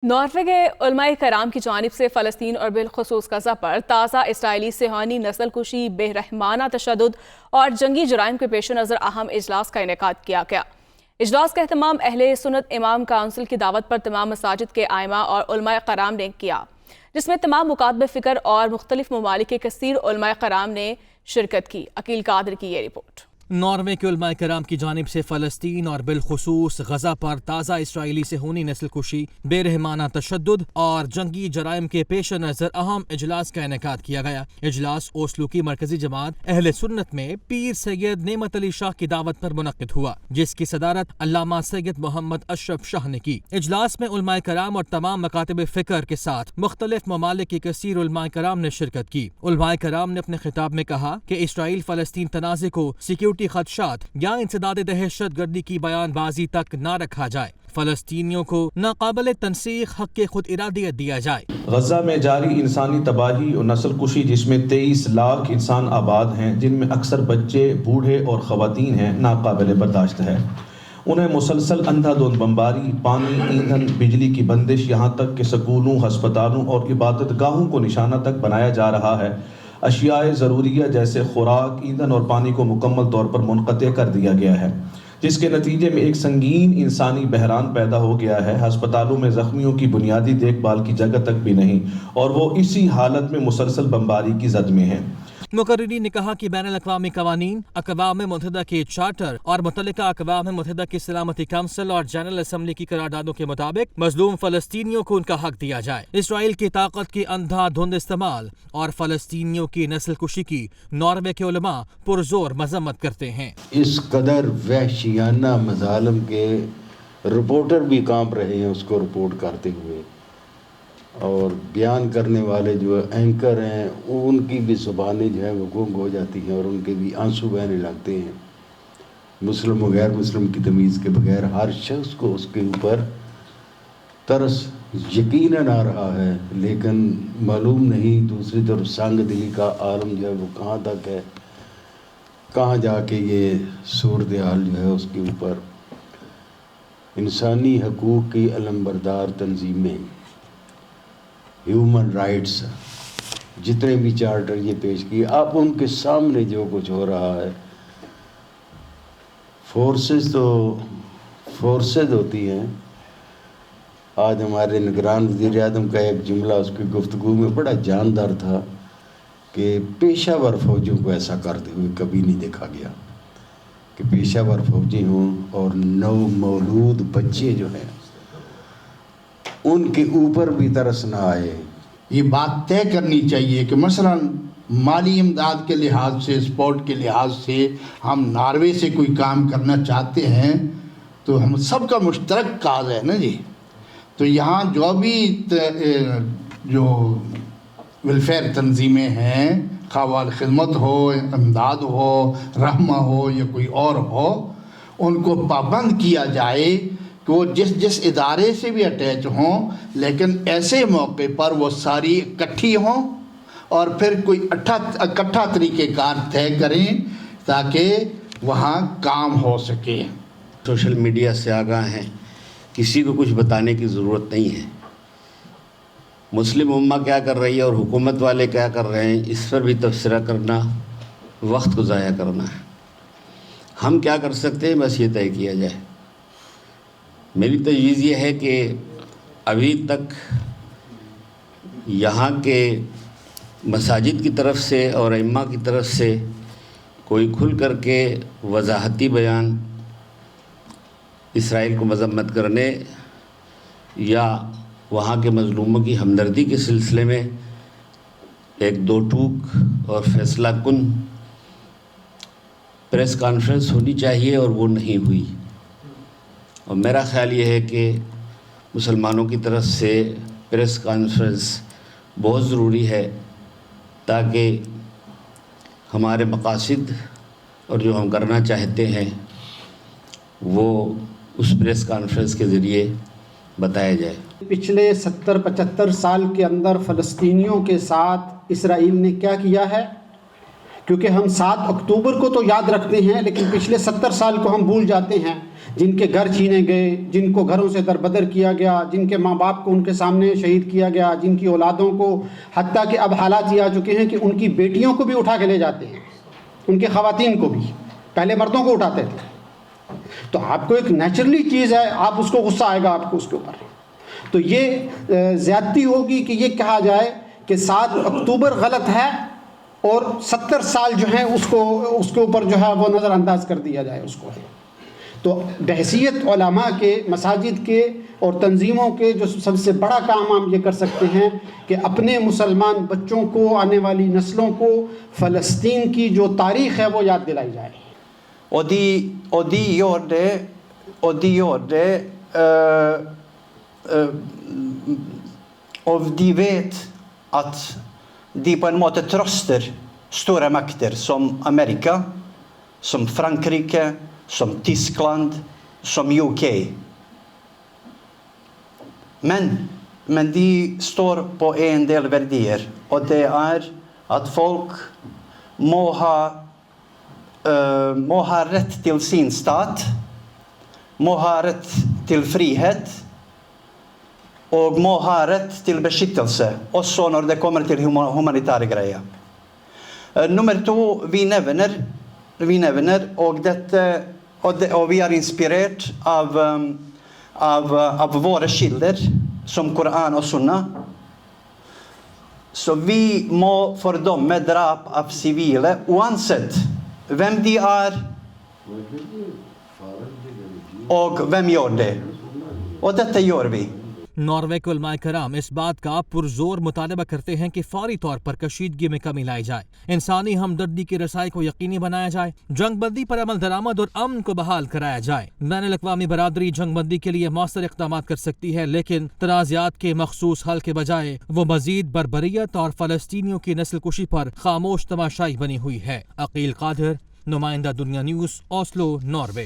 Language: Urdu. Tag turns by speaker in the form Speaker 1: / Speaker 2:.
Speaker 1: ناروے کے علماء کرام کی جانب سے فلسطین اور بالخصوص غزہ پر تازہ اسرائیلی صہیونی نسل کشی، بے رحمانہ تشدد اور جنگی جرائم کے پیش نظر اہم اجلاس کا انعقاد کیا گیا۔ اجلاس کا اہتمام اہل سنت امام کونسل کی دعوت پر تمام مساجد کے ائمہ اور علماء کرام نے کیا، جس میں تمام مکاتب فکر اور مختلف ممالک کے کثیر علماء کرام نے شرکت کی۔ عقیل قادر کی یہ رپورٹ۔
Speaker 2: ناروے کے علماء کرام کی جانب سے فلسطین اور بالخصوص غزہ پر تازہ اسرائیلی صہیونی نسل کشی، بے رحمانہ تشدد اور جنگی جرائم کے پیش نظر اہم اجلاس کا انعقاد کیا گیا۔ اجلاس اوسلو کی مرکزی جماعت اہل سنت میں پیر سید نعمت علی شاہ کی دعوت پر منعقد ہوا، جس کی صدارت علامہ سید محمد اشرف شاہ نے کی۔ اجلاس میں علماء کرام اور تمام مکاتب فکر کے ساتھ مختلف ممالک کے کثیر علماء کرام نے شرکت کی۔ علماء کرام نے اپنے خطاب میں کہا کہ اسرائیل فلسطین تنازع کو سیکیورٹی خدشات یا انسداد دہشت گردی کی بیان بازی تک نہ رکھا جائے، فلسطینیوں کو ناقابل تنسیق حق خود ارادیت دیا جائے۔
Speaker 3: غزہ میں جاری انسانی تباہی اور نسل کشی، جس میں 23 لاکھ انسان آباد ہیں، جن میں اکثر بچے، بوڑھے اور خواتین ہیں، ناقابل برداشت ہے۔ انہیں مسلسل اندھا دھند بمباری، پانی، ایندھن، بجلی کی بندش، یہاں تک کہ سکولوں، ہسپتالوں اور عبادت گاہوں کو نشانہ تک بنایا جا رہا ہے۔ اشیاء ضروریہ جیسے خوراک، ایندھن اور پانی کو مکمل طور پر منقطع کر دیا گیا ہے، جس کے نتیجے میں ایک سنگین انسانی بحران پیدا ہو گیا ہے۔ ہسپتالوں میں زخمیوں کی بنیادی دیکھ بھال کی جگہ تک بھی نہیں، اور وہ اسی حالت میں مسلسل بمباری کی زد میں ہیں۔
Speaker 2: مقررین نے کہا کہ بین الاقوامی قوانین، اقوام متحدہ کے چارٹر اور متعلقہ اقوام متحدہ کی سلامتی کونسل اور جنرل اسمبلی کی قراردادوں کے مطابق مظلوم فلسطینیوں کو ان کا حق دیا جائے۔ اسرائیل کی طاقت کی اندھا دھند استعمال اور فلسطینیوں کی نسل کشی کی ناروے کے علماء پرزور مذمت کرتے ہیں۔
Speaker 4: اس قدر وحشیانہ مظالم کے رپورٹر بھی کانپ رہے ہیں اس کو رپورٹ کرتے ہوئے، اور بیان کرنے والے جو اینکر ہیں ان کی بھی زبانیں جو ہے وہ گونگ ہو جاتی ہیں اور ان کے بھی آنسو بہنے لگتے ہیں۔ مسلم و غیر مسلم کی تمیز کے بغیر ہر شخص کو اس کے اوپر ترس یقیناً آ رہا ہے، لیکن معلوم نہیں دوسری طرف سنگ دلی کا عالم جو ہے وہ کہاں تک ہے، کہاں جا کے یہ صورتحال جو ہے اس کے اوپر انسانی حقوق کی علمبردار تنظیمیں، ہیومن رائٹس، جتنے بھی چارٹر یہ پیش کیے، اب ان کے سامنے جو کچھ ہو رہا ہے، فورسز تو فورسز ہوتی ہیں۔ آج ہمارے نگران وزیر اعظم کا ایک جملہ اس کی گفتگو میں بڑا جاندار تھا کہ پیشہ ور فوجیوں کو ایسا کرتے ہوئے کبھی نہیں دیکھا گیا کہ پیشہ ور فوجی ہوں اور نو مولود بچے جو ہیں ان کے اوپر بھی ترس نہ آئے۔
Speaker 5: یہ بات طے کرنی چاہیے کہ مثلا مالی امداد کے لحاظ سے، سپورٹ کے لحاظ سے ہم ناروے سے کوئی کام کرنا چاہتے ہیں تو ہم سب کا مشترک کاز ہے نا جی۔ تو یہاں جو بھی جو ویلفیئر تنظیمیں ہیں، خواہ خدمت ہو، امداد ہو، رحمہ ہو یا کوئی اور ہو، ان کو پابند کیا جائے کہ وہ جس ادارے سے بھی اٹیچ ہوں، لیکن ایسے موقع پر وہ ساری اکٹھی ہوں اور پھر کوئی اکٹھا طریقہ کار طے کریں تاکہ وہاں کام ہو سکے۔
Speaker 6: سوشل میڈیا سے آگاہ ہیں، کسی کو کچھ بتانے کی ضرورت نہیں ہے۔ مسلم امہ کیا کر رہی ہے اور حکومت والے کیا کر رہے ہیں، اس پر بھی تبصرہ کرنا وقت کو ضائع کرنا ہے۔ ہم کیا کر سکتے ہیں، بس یہ طے کیا جائے۔ میری تجویز یہ ہے کہ ابھی تک یہاں کے مساجد کی طرف سے اور ائمہ کی طرف سے کوئی کھل کر کے وضاحتی بیان اسرائیل کو مذمت کرنے یا وہاں کے مظلوموں کی ہمدردی کے سلسلے میں ایک دو ٹوک اور فیصلہ کن پریس کانفرنس ہونی چاہیے، اور وہ نہیں ہوئی۔ اور میرا خیال یہ ہے کہ مسلمانوں کی طرف سے پریس کانفرنس بہت ضروری ہے تاکہ ہمارے مقاصد اور جو ہم کرنا چاہتے ہیں وہ اس پریس کانفرنس کے ذریعے بتایا جائے۔
Speaker 7: پچھلے 70-75 سال کے اندر فلسطینیوں کے ساتھ اسرائیل نے کیا کیا ہے کیونکہ ہم 7 اکتوبر کو تو یاد رکھتے ہیں لیکن پچھلے 70 سال کو ہم بھول جاتے ہیں، جن کے گھر چھینے گئے، جن کو گھروں سے دربدر کیا گیا، جن کے ماں باپ کو ان کے سامنے شہید کیا گیا، جن کی اولادوں کو، حتیٰ کہ اب حالات یہ آ چکے ہیں کہ ان کی بیٹیوں کو بھی اٹھا کے لے جاتے ہیں، ان کے خواتین کو بھی، پہلے مردوں کو اٹھاتے تھے۔ تو آپ کو ایک نیچرلی چیز ہے، آپ اس کو غصہ آئے گا آپ کو اس کے اوپر، تو یہ زیادتی ہوگی کہ یہ کہا جائے کہ 7 اکتوبر غلط ہے اور 70 سال جو ہیں اس کے اوپر جو ہے وہ نظر انداز کر دیا جائے اس کو۔ تو بحیثیت علماء کے، مساجد کے اور تنظیموں کے جو سب سے بڑا کام ہم یہ کر سکتے ہیں کہ اپنے مسلمان بچوں کو، آنے والی نسلوں کو فلسطین کی جو تاریخ ہے وہ یاد دلائی جائے۔
Speaker 8: Og de gjør det og de vet at de på en måte trøster store makter som Amerika, som Frankrike, som Tyskland, som UK. Men de står på en del verdier, og det er at folk må ha rett til sin stat, må ha rett til frihet, og må ha rett til beskyttelse, også når det kommer til humanitære greier. Nummer 2, vi nevner, og vi er inspirert av våre kilder, som Koran og Sunna. Så vi må fordømme drap av sivile, uansett hvem de er, og hvem gjør det. Og dette gjør vi.
Speaker 2: Norway کے علماء کرام اس بات کا پرزور مطالبہ کرتے ہیں کہ فوری طور پر کشیدگی میں کمی لائی جائے، انسانی ہمدردی کی رسائی کو یقینی بنایا جائے، جنگ بندی پر عمل درآمد اور امن کو بحال کرایا جائے۔ بین الاقوامی برادری جنگ بندی کے لیے مؤثر اقدامات کر سکتی ہے، لیکن تنازعات کے مخصوص حل کے بجائے وہ مزید بربریت اور فلسطینیوں کی نسل کشی پر خاموش تماشائی بنی ہوئی ہے۔ عقیل قادر، نمائندہ دنیا نیوز، اوسلو، ناروے۔